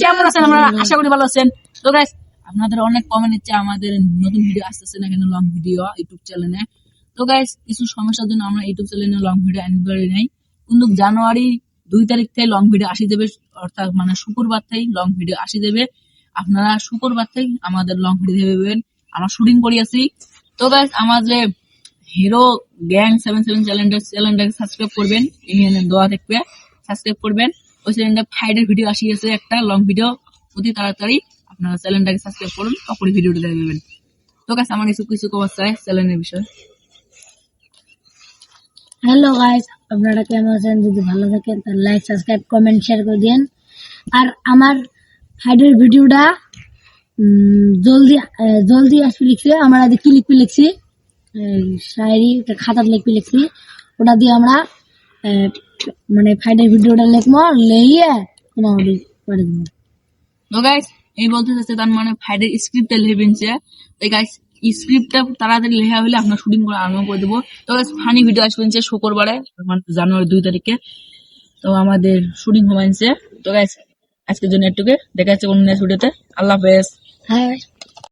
কেমন আছেন? আমরা আশা করি ভালো আছেন। তো গাইস, আপনাদের অনেক কমেন্ট হচ্ছে আমাদের নতুন ভিডিও আসতেছে না কেন, লং ভিডিও ইউটিউব চ্যানেলে। তো গাইস, কিছু সমস্যার জন্য আমরা ইউটিউব চ্যানেলে লং ভিডিও আনতে পারি নাই, কিন্তু জানুয়ারি 2 তারিখ থেকে লং ভিডিও আসি দেবে, অর্থাৎ মানে শুক্রবার থেকে লং ভিডিও আসি দেবে। আপনারা শুক্রবার থেকে আমাদের লং ভিডিও দেবেন, আমরা শুটিং করি আছি। তো গাইস, আমাদের হিরো গ্যাং 77 চ্যানেলটাকে সাবস্ক্রাইব করবেন, এখানে দেওয়া থাকবে, সাবস্ক্রাইব করবেন। ওই চ্যানেলটা ফাইটের ভিডিও আসিয়েছে, একটা লং ভিডিও অতি তাড়াতাড়ি। আপনারা চ্যানেলটাকে সাবস্ক্রাইব করুন, তখনই ভিডিওটা দেখবেন। তো গাইস, আমার কিছু কবার চাই চ্যানেলের বিষয়ে। হ্যালো গাইস, আপনারা কেমন আছেন? যদি ভালো থাকেন তাহলে লাইক, সাবস্ক্রাইব, কমেন্ট, শেয়ার করে দিন। আর আমার হাইডের ভিডিওটা জলদি জলদি আসবে লিখছি। আমরা আজ কি লিখছি, শায়রি খাতার লিখছি। ওটা দিয়ে আমরা মানে ফাইডের ভিডিওটা লিখবো, লিয়ে মোটামুটি করে দেবো। তো গাইস, এই বলতে চাচ্ছে তার মানে ফাইটের স্ক্রিপ্টটা লিখবেন যে, তো গাইস স্ক্রিপ্টটা তাড়াতাড়ি লেখা হলে আপনার শুটিং করে আরম্ভ করে দেবো। তো গাইস, ফানি ভিডিও আসবেন যে শুক্রবারে, মানে জানুয়ারি 2 তারিখে। তো আমাদের শুটিং হয়েছে। তো গাইস, আজকের জন্য একটুকে দেখা যাচ্ছে অন্য ভিডিওতে। আল্লাহ হাফেজ। হ্যাঁ।